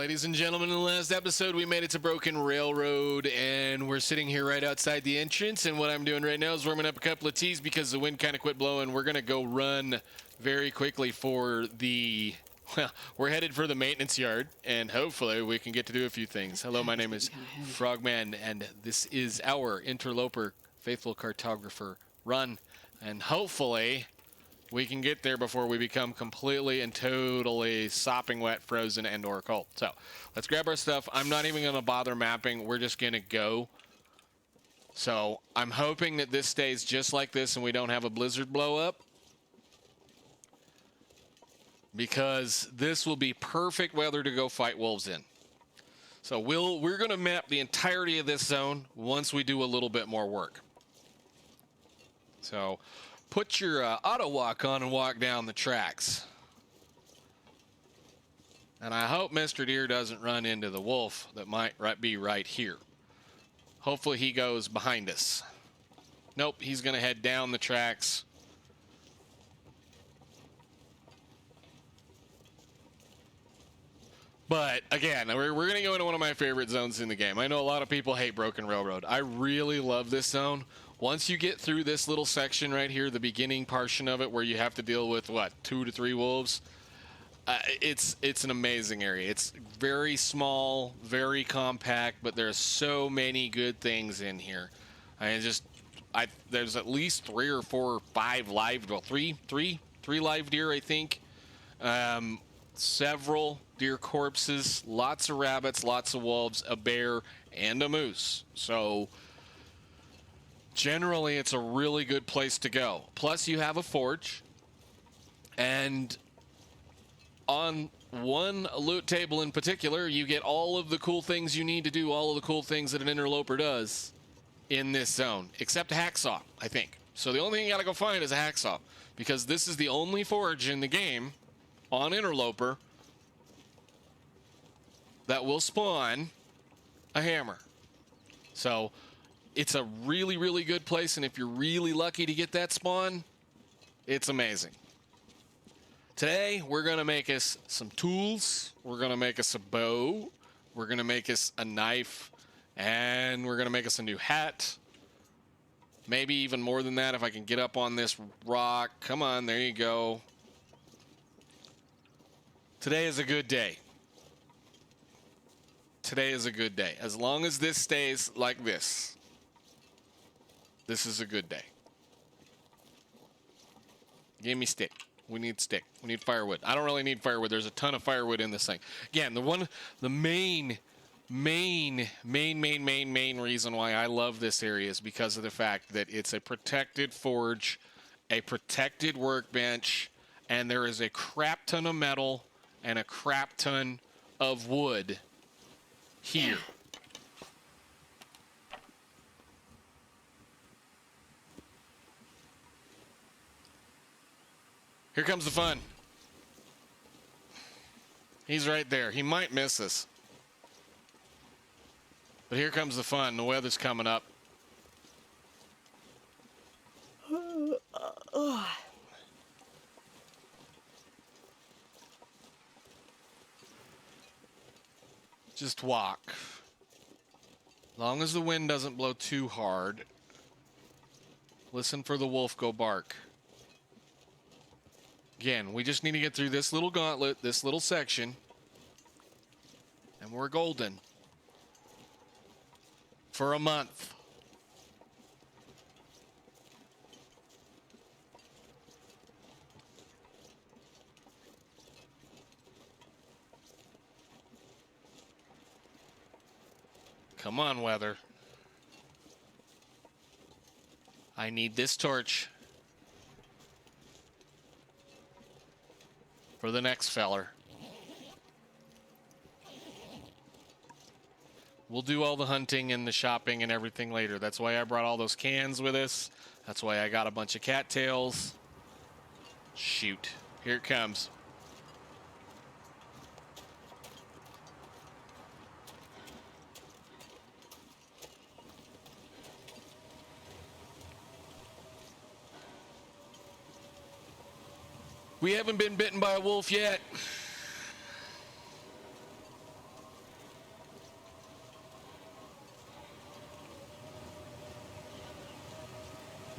ladies and gentlemen, in the last episode, we made it to Broken Railroad, and we're sitting here right outside the entrance, and what I'm doing right now is warming up a couple of teas because the wind kind of quit blowing. We're going to go run very quickly for the... Well, we're headed for the maintenance yard, and hopefully we can get to do a few things. Hello, my name is Frogman, and this is our Interloper Faithful Cartographer run, and hopefully... we can get there before we become completely and totally sopping wet, frozen, and or cold. So let's grab our stuff. I'm not even going to bother mapping. We're just going to go. So I'm hoping that this stays just like this and we don't have a blizzard blow up, because this will be perfect weather to go fight wolves in. So we're going to map the entirety of this zone once we do a little bit more work. So put your auto walk on and walk down the tracks. And I hope Mr. Deer doesn't run into the wolf that might be right here. Hopefully he goes behind us. Nope, he's going to head down the tracks. But again, we're going to go into one of my favorite zones in the game. I know a lot of people hate Broken Railroad. I really love this zone. Once you get through this little section right here, the beginning portion of it where you have to deal with, what, 2 to 3 wolves, it's an amazing area. It's very small, very compact, but there's so many good things in here. There's at least 3 or 4 or 5 live, well, three live deer, I think. Several deer corpses, lots of rabbits, lots of wolves, a bear, and a moose. So generally, it's a really good place to go. Plus, you have a forge. And on one loot table in particular, you get all of the cool things you need to do, all of the cool things that an interloper does in this zone, except a hacksaw, I think. So the only thing you gotta go find is a hacksaw, because this is the only forge in the game on interloper that will spawn a hammer. So it's a really, really good place, and if you're really lucky to get that spawn, it's amazing. Today, we're going to make us some tools. We're going to make us a bow. We're going to make us a knife, and we're going to make us a new hat. Maybe even more than that if I can get up on this rock. Come on, there you go. Today is a good day. Today is a good day. As long as this stays like this. This is a good day. Give me stick. We need stick. We need firewood. I don't really need firewood. There's a ton of firewood in this thing. Again, the main reason why I love this area is because of the fact that it's a protected forge, a protected workbench, and there is a crap ton of metal and a crap ton of wood here. Here comes the fun. He's right there. He might miss us. But here comes the fun. The weather's coming up. Just walk. As long as the wind doesn't blow too hard. Listen for the wolf go bark. Again, we just need to get through this little gauntlet, this little section, and we're golden for a month. Come on, weather. I need this torch for the next feller. We'll do all the hunting and the shopping and everything later. That's why I brought all those cans with us. That's why I got a bunch of cattails. Shoot. Here it comes. We haven't been bitten by a wolf yet.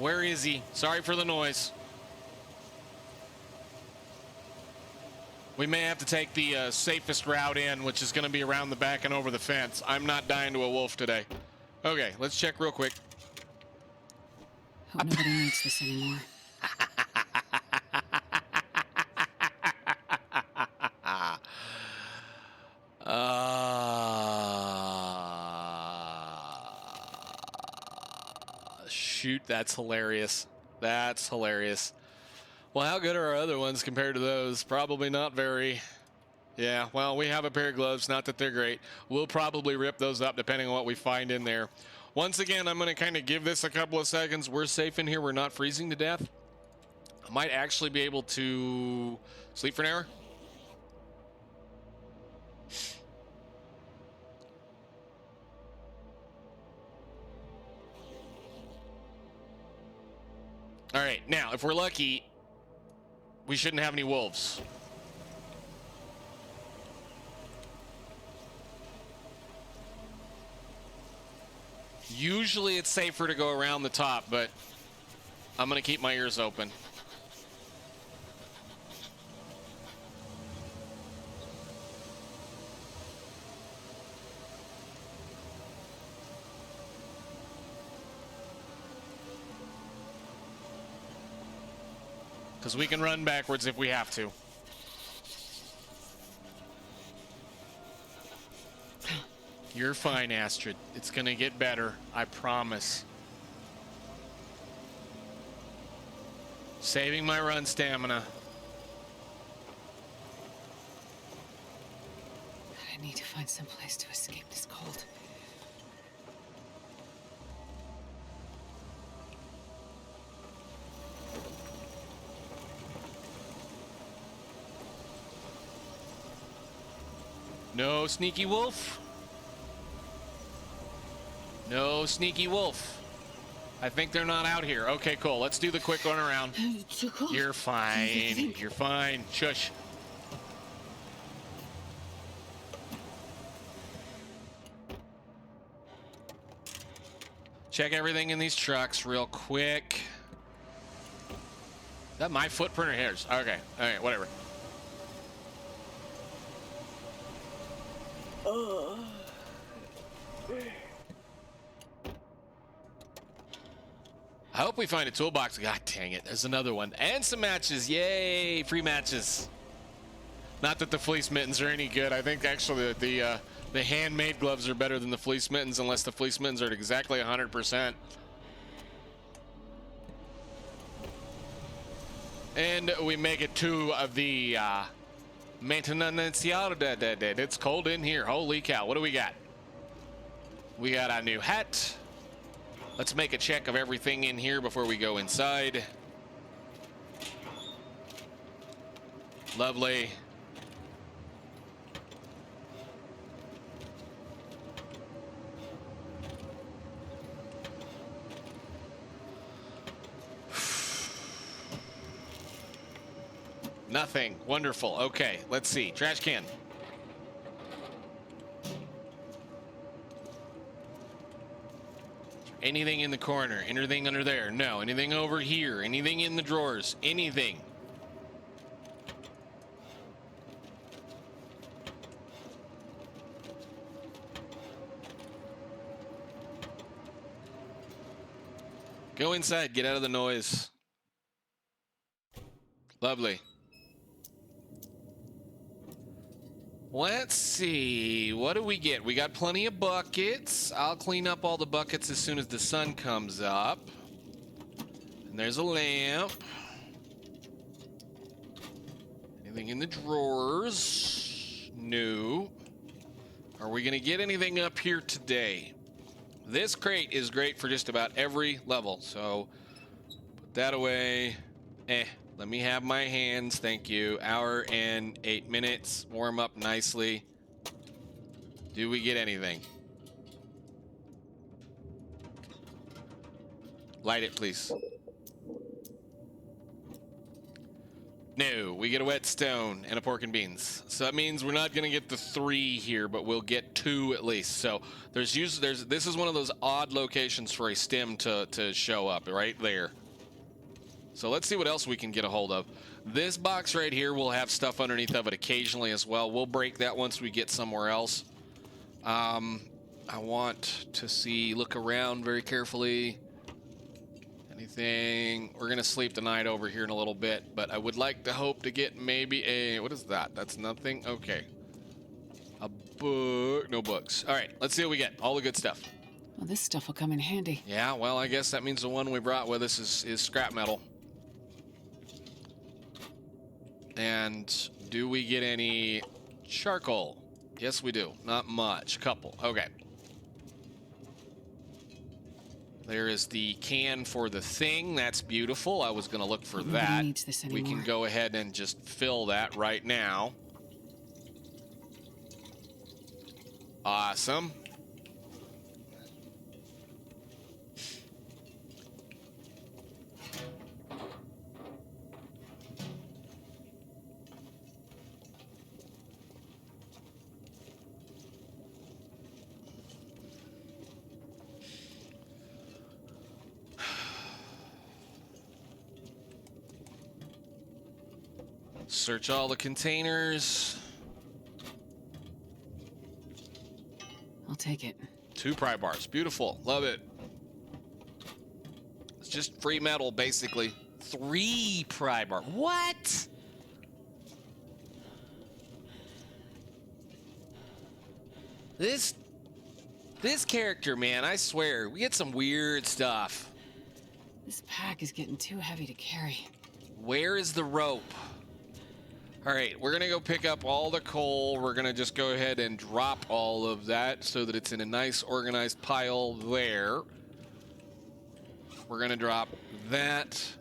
Where is he? Sorry for the noise. We may have to take the safest route in, which is going to be around the back and over the fence. I'm not dying to a wolf today. Okay, let's check real quick. Hope nobody needs this anymore. Shoot, that's hilarious. That's hilarious. Well, how good are our other ones compared to those? Probably not very. Yeah, well, we have a pair of gloves. Not that they're great. We'll probably rip those up depending on what we find in there. Once again, I'm going to kind of give this a couple of seconds. We're safe in here. We're not freezing to death. I might actually be able to sleep for an hour. All right, now, if we're lucky, we shouldn't have any wolves. Usually it's safer to go around the top, but I'm going to keep my ears open. Because we can run backwards if we have to. You're fine, Astrid. It's going to get better. I promise. Saving my run stamina. I need to find some place to escape this cold. No sneaky wolf. No sneaky wolf. I think they're not out here. Okay, cool. Let's do the quick run around. You're fine. You're fine. Shush. Check everything in these trucks real quick. Is that my footprint or hairs? Okay. All right, whatever. I hope we find a toolbox. God dang it. There's another one. And some matches. Yay. Free matches. Not that the fleece mittens are any good. I think actually the handmade gloves are better than the fleece mittens, unless the fleece mittens are at exactly 100%. And we make it to the maintenance yard. It's cold in here. Holy cow. What do we got? We got a new hat. Let's make a check of everything in here before we go inside. Lovely. Nothing. Wonderful. Okay, let's see. Trash can. Anything in the corner? Anything under there? No. Anything over here? Anything in the drawers? Anything? Go inside. Get out of the noise. Lovely. Let's see. What do we get? We got plenty of buckets. I'll clean up all the buckets as soon as the sun comes up. And there's a lamp. Anything in the drawers? No. Are we going to get anything up here today? This crate is great for just about every level. So put that away. Let me have my hands, thank you. Hour and 8 minutes. Warm up nicely. Do we get anything? Light it, please. No, we get a whetstone and a pork and beans. So that means we're not going to get the 3 here, but we'll get 2 at least. So this is one of those odd locations for a stem to show up right there. So let's see what else we can get a hold of. This box right here will have stuff underneath of it occasionally as well. We'll break that once we get somewhere else. I want to look around very carefully. Anything? We're gonna sleep the night over here in a little bit, but I would like to hope to get maybe a, what is that? That's nothing? Okay. A book, no books. All right, let's see what we get. All the good stuff. Well, this stuff will come in handy. Yeah, well, I guess that means the one we brought with us is scrap metal. And do we get any charcoal? Yes, we do. Not much. Couple. Okay. There is the can for the thing. That's beautiful. I was going to look for Nobody that. needs this We can anymore. go ahead and just fill that right now. Awesome. Search all the containers. I'll take it. 2 pry bars. Beautiful. Love it. It's just free metal, basically. 3 pry bar. What? This character, man, I swear, we get some weird stuff. This pack is getting too heavy to carry. Where is the rope? All right, we're gonna go pick up all the coal. We're gonna just go ahead and drop all of that so that it's in a nice organized pile there. We're gonna drop that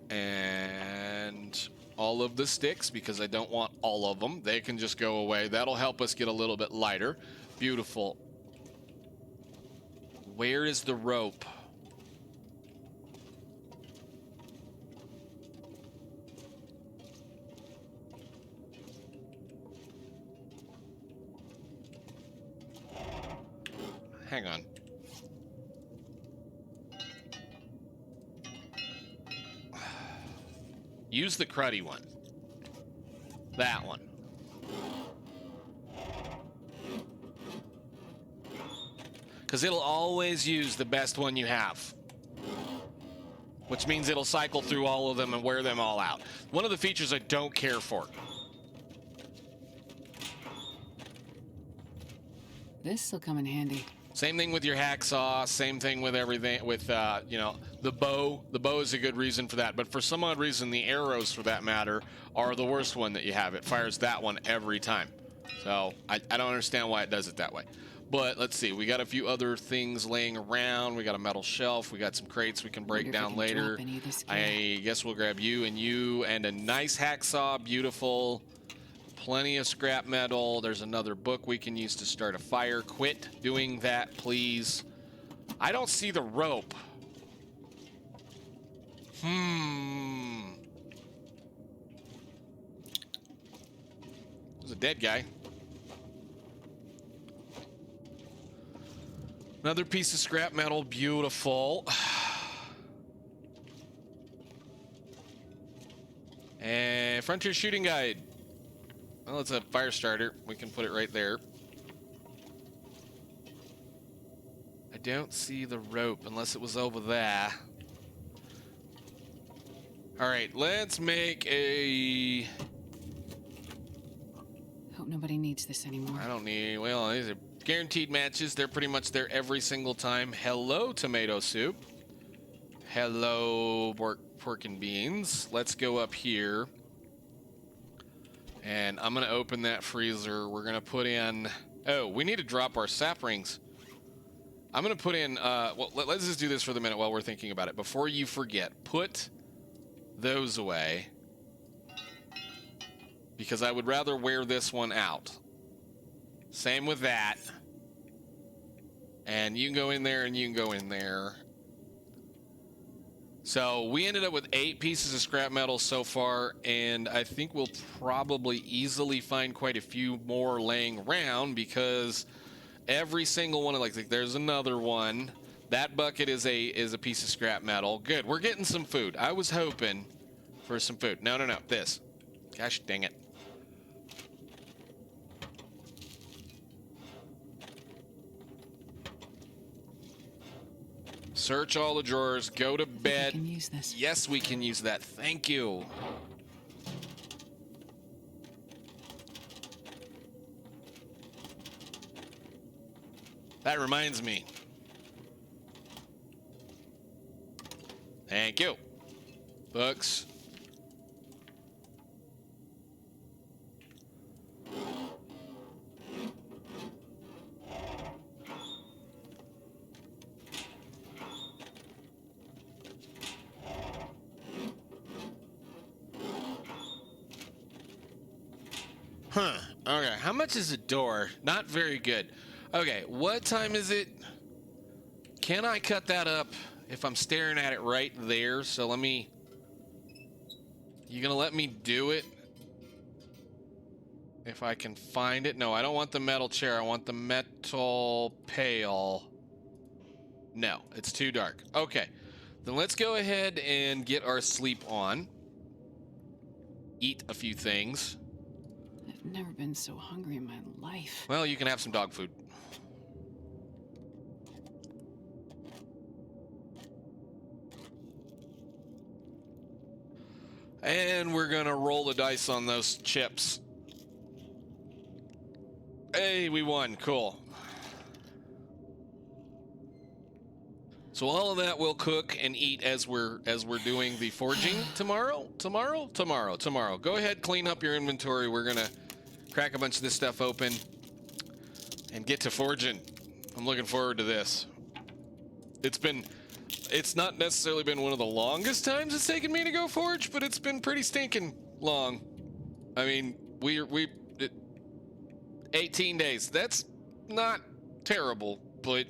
and all of the sticks because I don't want all of them. They can just go away. That'll help us get a little bit lighter. Beautiful. Where is the rope? Hang on. Use the cruddy one. That one. Because it'll always use the best one you have. Which means it'll cycle through all of them and wear them all out. One of the features I don't care for. This'll come in handy. Same thing with your hacksaw, same thing with everything, with, you know, the bow. The bow is a good reason for that, but for some odd reason, the arrows, for that matter, are the worst one that you have. It fires that one every time. So, I don't understand why it does it that way. But, let's see, we got a few other things laying around. We got a metal shelf. We got some crates we can break Wonder if I down can later. drop any of this gear. I guess we'll grab you, and a nice hacksaw, beautiful. Plenty of scrap metal. There's another book we can use to start a fire. Quit doing that, please. I don't see the rope. There's a dead guy. Another piece of scrap metal. Beautiful. And Frontier Shooting Guide. Well, it's a fire starter. We can put it right there. I don't see the rope unless it was over there. All right, let's make a... Hope nobody needs this anymore. I don't need... Well, these are guaranteed matches. They're pretty much there every single time. Hello, tomato soup. Hello, pork and beans. Let's go up here. And I'm going to open that freezer. We're going to put in... Oh, we need to drop our sap rings. I'm going to put in... well, let's just do this for the minute while we're thinking about it. Before you forget, put those away. Because I would rather wear this one out. Same with that. And you can go in there and you can go in there. So we ended up with 8 pieces of scrap metal so far, and I think we'll probably easily find quite a few more laying around because every single one of like there's another one. That bucket is a piece of scrap metal. Good, we're getting some food. I was hoping for some food. No, this. Gosh dang it. Search all the drawers, go to bed. I can use this. Yes, we can use that. Thank you. That reminds me. Thank you. Books. Huh. Okay, how much is a door? Not very good. Okay, what time is it? Can I cut that up if I'm staring at it right there? So let me... You gonna let me do it? If I can find it? No, I don't want the metal chair. I want the metal pail. No, it's too dark. Okay, then let's go ahead and get our sleep on. Eat a few things. I've never been so hungry in my life. Well, you can have some dog food. And we're gonna roll the dice on those chips. Hey, we won. Cool. So all of that we'll cook and eat as we're doing the forging tomorrow. Tomorrow. Go ahead, clean up your inventory. We're gonna crack a bunch of this stuff open and get to forging. I'm looking forward to this. It's not necessarily been one of the longest times it's taken me to go forge, but it's been pretty stinking long. I mean, 18 days. That's not terrible, but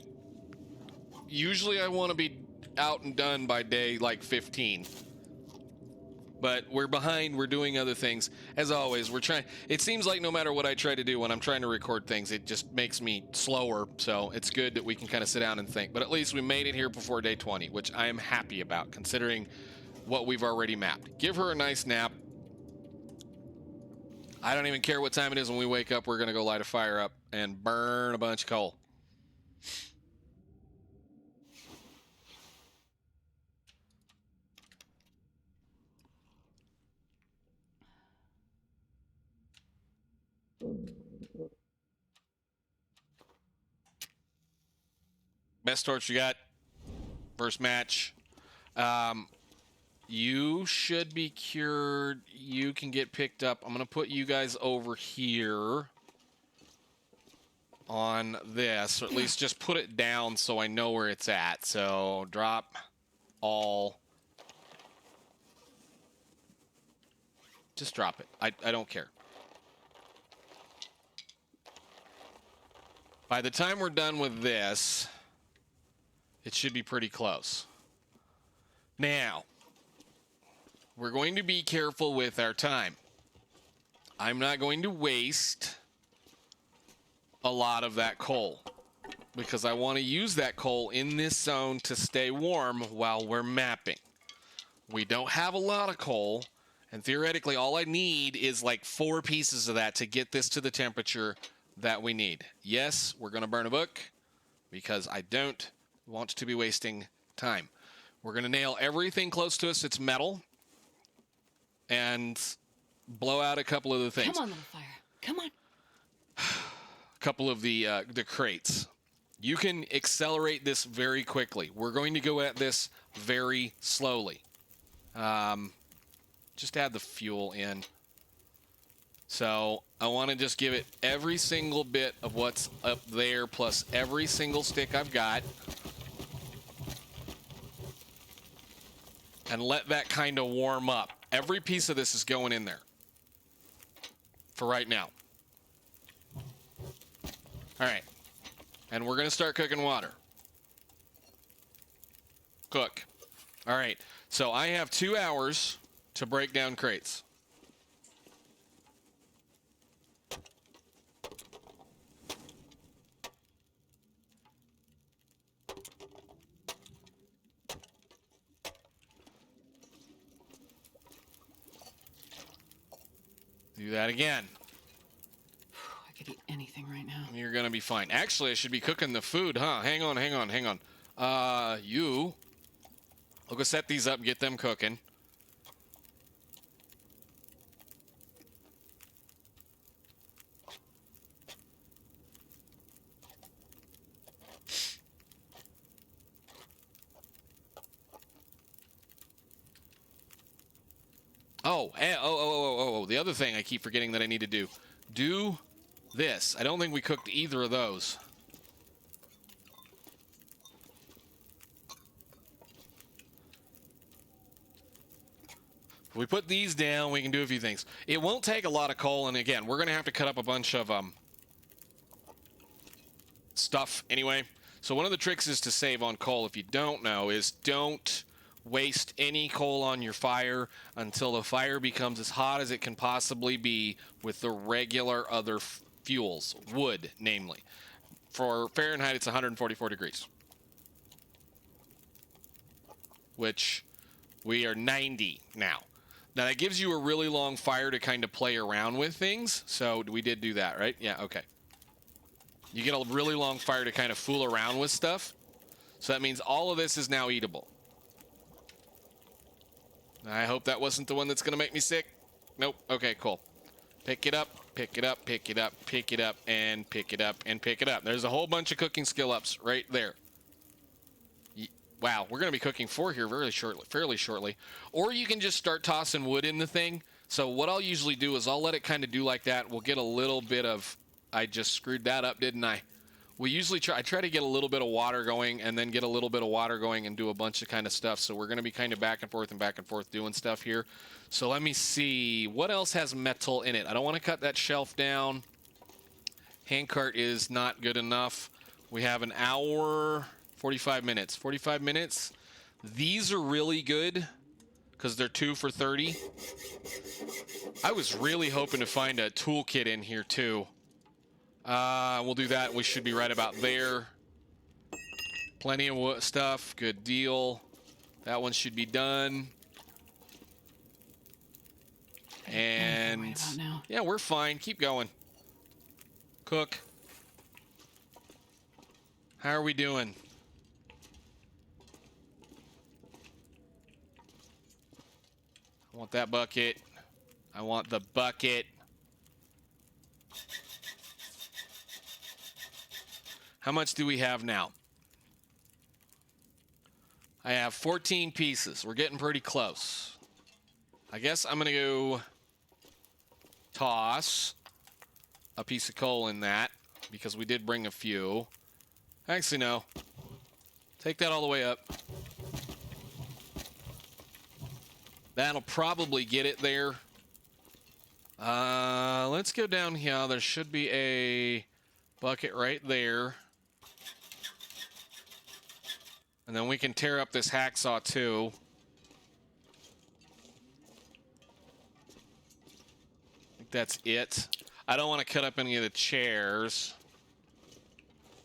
usually I want to be out and done by day like 15. But we're behind, we're doing other things. As always, we're trying. It seems like no matter what I try to do when I'm trying to record things, it just makes me slower. So it's good that we can kind of sit down and think. But at least we made it here before day 20, which I am happy about considering what we've already mapped. Give her a nice nap. I don't even care what time it is when we wake up. We're going to go light a fire up and burn a bunch of coal. Best torch you got. First match. You should be cured. You can get picked up. I'm going to put you guys over here on this, or at least just put it down so I know where it's at. So drop all. Just drop it. I don't care. By the time we're done with this, it should be pretty close. Now, we're going to be careful with our time. I'm not going to waste a lot of that coal because I want to use that coal in this zone to stay warm while we're mapping. We don't have a lot of coal, and theoretically all I need is like 4 pieces of that to get this to the temperature that we need. Yes, we're going to burn a book because I don't want to be wasting time. We're going to nail everything close to us that's metal and blow out a couple of the things. Come on, little fire. Come on. A couple of the crates. You can accelerate this very quickly. We're going to go at this very slowly. Just add the fuel in. So I want to just give it every single bit of what's up there plus every single stick I've got. And let that kind of warm up. Every piece of this is going in there for right now. All right. And we're going to start cooking water. Cook. All right. So I have 2 hours to break down crates. Do that again. I could eat anything right now. You're gonna be fine. Actually, I should be cooking the food, huh? Hang on. I'll go set these up, get them cooking. Oh, the other thing I keep forgetting that I need to do. Do this. I don't think we cooked either of those. If we put these down, we can do a few things. It won't take a lot of coal, and again, we're going to have to cut up a bunch of stuff anyway. So one of the tricks is to save on coal. If you don't know, is don't waste any coal on your fire until the fire becomes as hot as it can possibly be with the regular other fuels, wood, namely. For Fahrenheit, it's 144 degrees, which we are 90 now. Now, that gives you a really long fire to kind of play around with things. So we did do that, right? Yeah, okay. You get a really long fire to kind of fool around with stuff. So that means all of this is now eatable. I hope that wasn't the one that's going to make me sick. Nope. Okay, cool. Pick it up, pick it up, pick it up, pick it up, and pick it up, and pick it up. There's a whole bunch of cooking skill ups right there. Wow, we're going to be cooking 4 here fairly shortly. Or you can just start tossing wood in the thing. So what I'll usually do is I'll let it kind of do like that. We'll get a little bit of... I just screwed that up, didn't I? We usually I try to get a little bit of water going and then get a little bit of water going and do a bunch of kind of stuff. So we're going to be kind of back and forth doing stuff here. So let me see. What else has metal in it? I don't want to cut that shelf down. Handcart is not good enough. We have an hour... 45 minutes. 45 minutes. These are really good because they're 2 for 30. I was really hoping to find a toolkit in here too. We'll do that. We should be right about there. Plenty of stuff. Good deal. That one should be done. And yeah, we're fine. Keep going. Cook. How are we doing? I want that bucket. I want the bucket. How much do we have now? I have 14 pieces. We're getting pretty close. I guess I'm going to go toss a piece of coal in that because we did bring a few. Actually, no. Take that all the way up. That'll probably get it there. Let's go down here. There should be a bucket right there. And then we can tear up this hacksaw too. I think that's it. I don't want to cut up any of the chairs.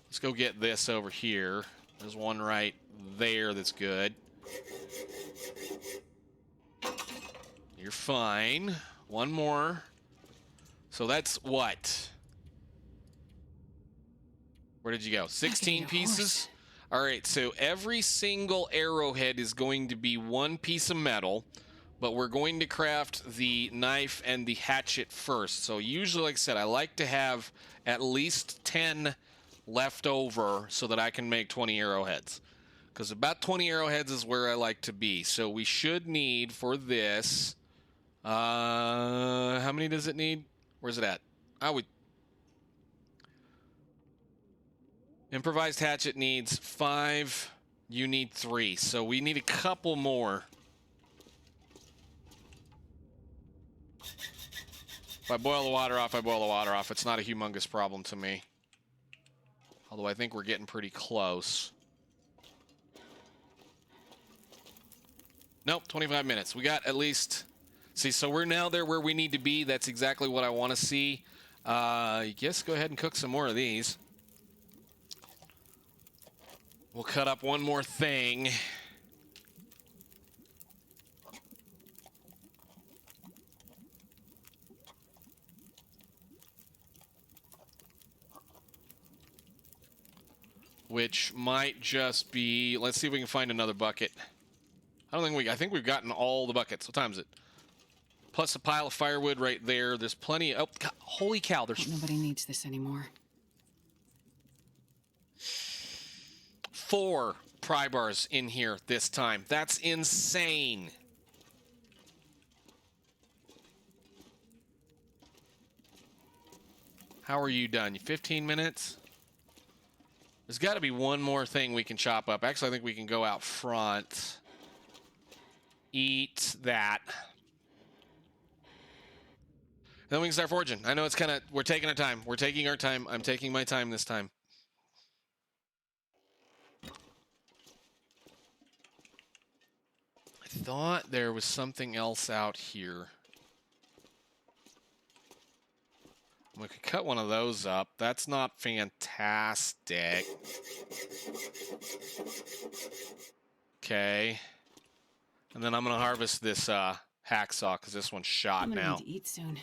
Let's go get this over here. There's one right there that's good. You're fine. One more. So that's what? Where did you go? 16 pieces? All right, so every single arrowhead is going to be 1 piece of metal, but we're going to craft the knife and the hatchet first. So usually, like I said, I like to have at least 10 left over so that I can make 20 arrowheads. Because about 20 arrowheads is where I like to be. So we should need for this... how many does it need? Where's it at? Improvised hatchet needs 5. You need 3. So we need a couple more. If I boil the water off, I boil the water off. It's not a humongous problem to me. Although I think we're getting pretty close. Nope, 25 minutes. We got at least... See, so we're now there where we need to be. That's exactly what I want to see. I guess go ahead and cook some more of these. We'll cut up one more thing. Which might just be... Let's see if we can find another bucket. I think we've gotten all the buckets. What time is it? Plus a pile of firewood right there. There's plenty. Oh, God, holy cow! There's Nobody needs this anymore. 4 pry bars in here this time. That's insane. How are you done? 15 minutes? There's got to be one more thing we can chop up. Actually, I think we can go out front. Eat that. Then we can start forging. I know it's kind of... We're taking our time. We're taking our time. I'm taking my time this time. I thought there was something else out here. We could cut one of those up. That's not fantastic. Okay. And then I'm going to harvest this hacksaw because this one's shot now. I'm gonna need to eat soon.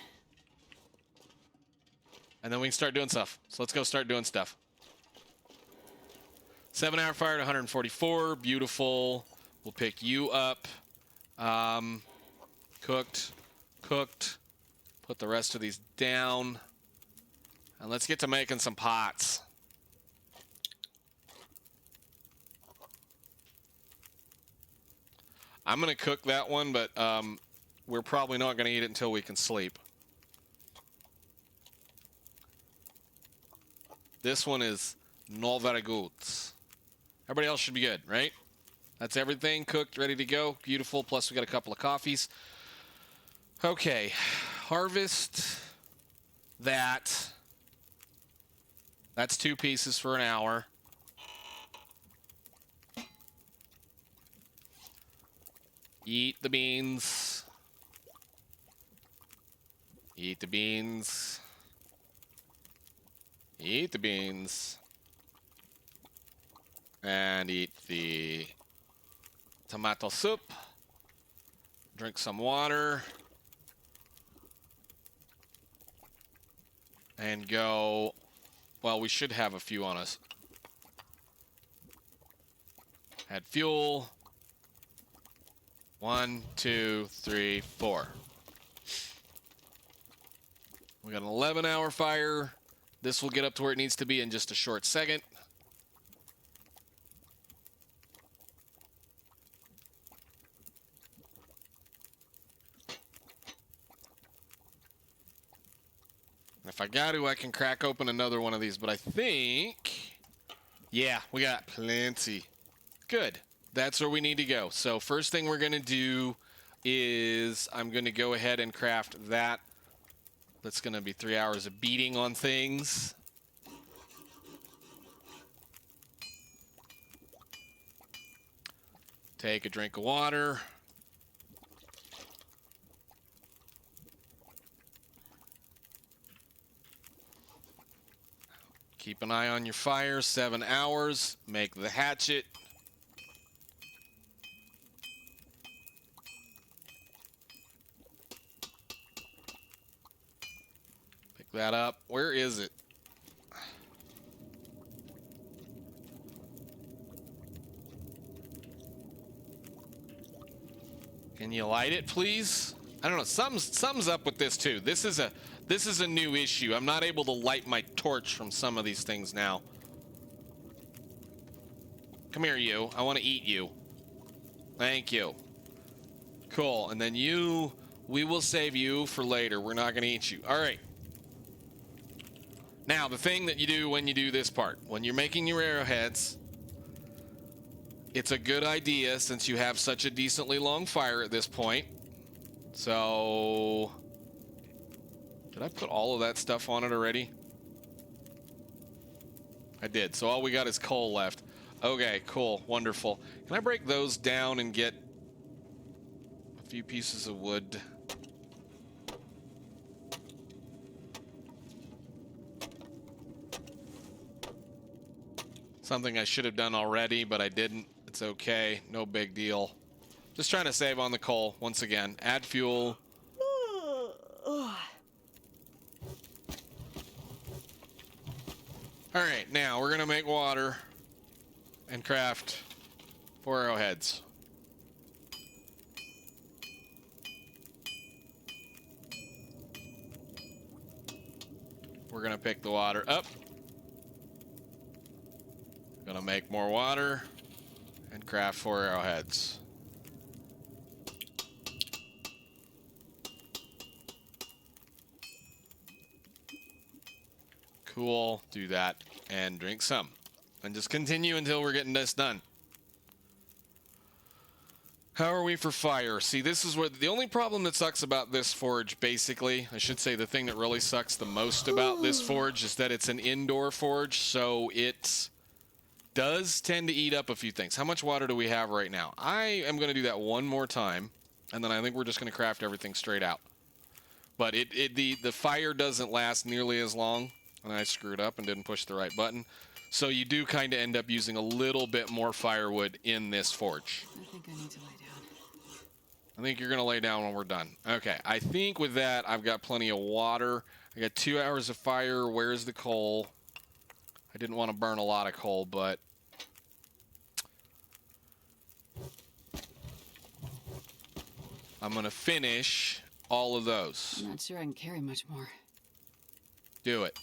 And then we can start doing stuff. So let's go start doing stuff. 7-hour fire to 144. Beautiful. We'll pick you up. Cooked. Cooked. Put the rest of these down. And let's get to making some pots. I'm going to cook that one, but we're probably not going to eat it until we can sleep. This one is not very good. Everybody else should be good, right? That's everything cooked, ready to go. Beautiful. Plus, we got a couple of coffees. Okay. Harvest that. That's 2 pieces for an hour. Eat the beans. Eat the beans. Eat the beans. And eat the tomato soup. Drink some water. And go... Well, we should have a few on us. Add fuel. 1, 2, 3, 4. We got an 11-hour fire. This will get up to where it needs to be in just a short second. If I got to, I can crack open another one of these, but I think... Yeah, we got plenty. Good. That's where we need to go. So first thing we're going to do is I'm going to go ahead and craft that. That's going to be 3 hours of beating on things. Take a drink of water. Keep an eye on your fire. 7 hours. Make the hatchet. Pick that up. Where is it? Can you light it, please? I don't know. Something's up with this too. This is a new issue. I'm not able to light my torch from some of these things now. Come here, you. I want to eat you. Thank you. Cool. And then you, we will save you for later. We're not going to eat you. All right. Now, the thing that you do when you do this part, when you're making your arrowheads, it's a good idea since you have such a decently long fire at this point. So... Did I put all of that stuff on it already? I did. So all we got is coal left. Okay, cool. Wonderful. Can I break those down and get few pieces of wood. Something I should have done already, but I didn't. It's okay. No big deal. Just trying to save on the coal. Once again, add fuel. Alright, now we're going to make water and craft 4 arrowheads. We're going to pick the water up. Gonna make more water and craft 4 arrowheads. Cool, do that and drink some. And just continue until we're getting this done. How are we for fire? See, this is what the only problem that sucks about this forge, basically, I should say the thing that really sucks the most about this forge is that it's an indoor forge, so it does tend to eat up a few things. How much water do we have right now? I am going to do that one more time, and then I think we're just going to craft everything straight out. But the fire doesn't last nearly as long, and I screwed up and didn't push the right button. So you do kind of end up using a little bit more firewood in this forge. I think I need to lay down. I think you're going to lay down when we're done. Okay, I think with that, I've got plenty of water. I got 2 hours of fire. Where's the coal? I didn't want to burn a lot of coal, but I'm going to finish all of those. I'm not sure I can carry much more. Do it.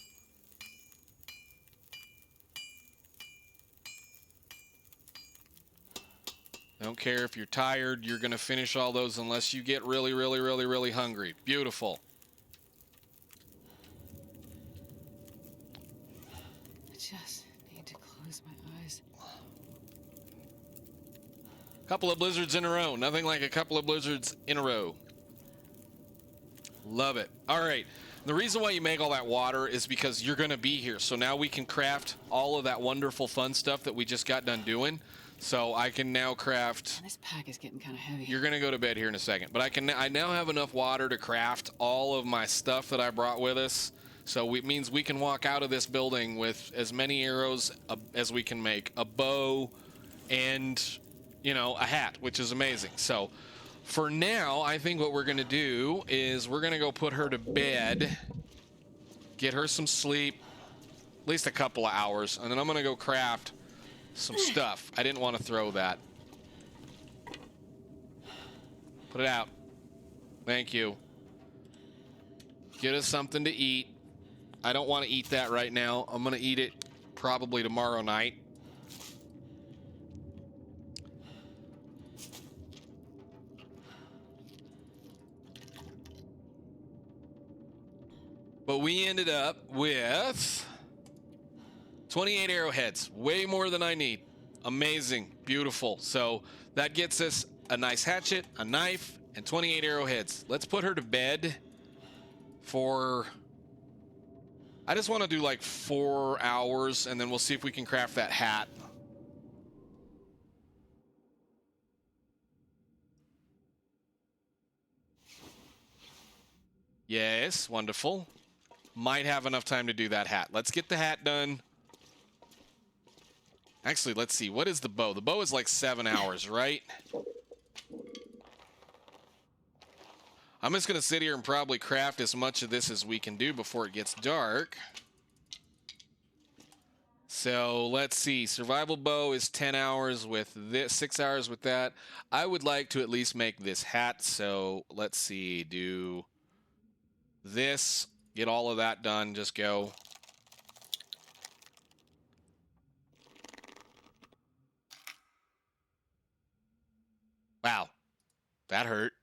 Don't care if you're tired, you're going to finish all those unless you get really, really, really, really hungry. Beautiful. I just need to close my eyes. Couple of blizzards in a row. Nothing like a couple of blizzards in a row. Love it. All right. The reason why you make all that water is because you're going to be here. So now we can craft all of that wonderful fun stuff that we just got done doing. So I can now craft. This pack is getting kind of heavy. You're going to go to bed here in a second. But I now have enough water to craft all of my stuff that I brought with us. So it means we can walk out of this building with as many arrows as we can make. A bow and, you know, a hat, which is amazing. So for now, I think what we're going to do is we're going to go put her to bed, get her some sleep, at least a couple of hours, and then I'm going to go craft some stuff. I didn't want to throw that. Put it out. Thank you. Get us something to eat. I don't want to eat that right now. I'm going to eat it probably tomorrow night. But we ended up with 28 arrowheads, way more than I need. Amazing, beautiful. So that gets us a nice hatchet, a knife, and 28 arrowheads. Let's put her to bed for, I just want to do like 4 hours, and then we'll see if we can craft that hat. Yes, wonderful. Might have enough time to do that hat. Let's get the hat done. Actually, let's see. What is the bow? The bow is like 7 hours, right? I'm just going to sit here and probably craft as much of this as we can do before it gets dark. So let's see. Survival bow is 10 hours with this, 6 hours with that. I would like to at least make this hat. So let's see. Do this. Get all of that done. Just go. Wow. That hurt.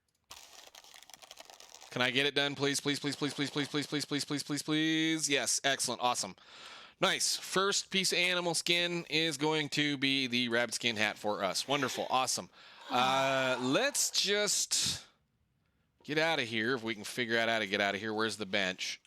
Can I get it done, please? Please, please, please, please, please, please, please, please, please, please, please. Yes, excellent, awesome. Nice. First piece of animal skin is going to be the rabbit skin hat for us. Wonderful, awesome. Let's just get out of here if we can figure out how to get out of here. Where's the bench?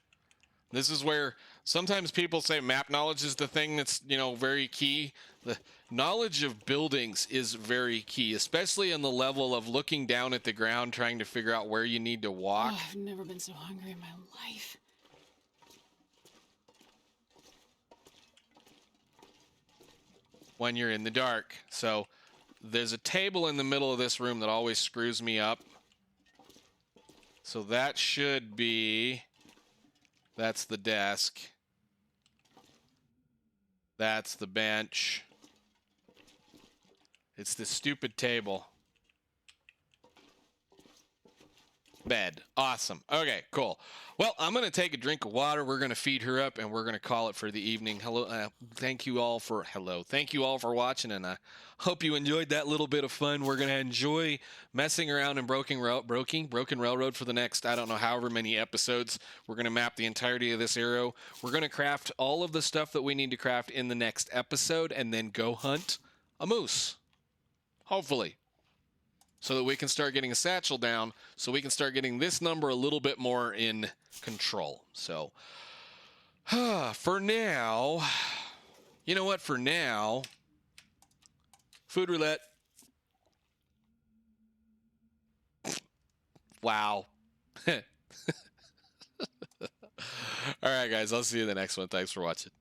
This is where Sometimes people say map knowledge is the thing that's, very key. The knowledge of buildings is very key, especially in the level of looking down at the ground, trying to figure out where you need to walk. Oh, I've never been so hungry in my life. When you're in the dark. So there's a table in the middle of this room that always screws me up. So that should be... That's the desk. That's the bench. It's this stupid table. Bed. Awesome. Okay, cool. Well, I'm going to take a drink of water. We're going to feed her up, and we're going to call it for the evening. Thank you all for watching, and I hope you enjoyed that little bit of fun. We're going to enjoy messing around in Broken Railroad for the next, I don't know, however many episodes. We're going to map the entirety of this area. We're going to craft all of the stuff that we need to craft in the next episode, and then go hunt a moose. Hopefully. So that we can start getting a satchel down, so we can start getting this number a little bit more in control. So, for now, you know what? For now, food roulette. Wow. All right, guys, I'll see you in the next one. Thanks for watching.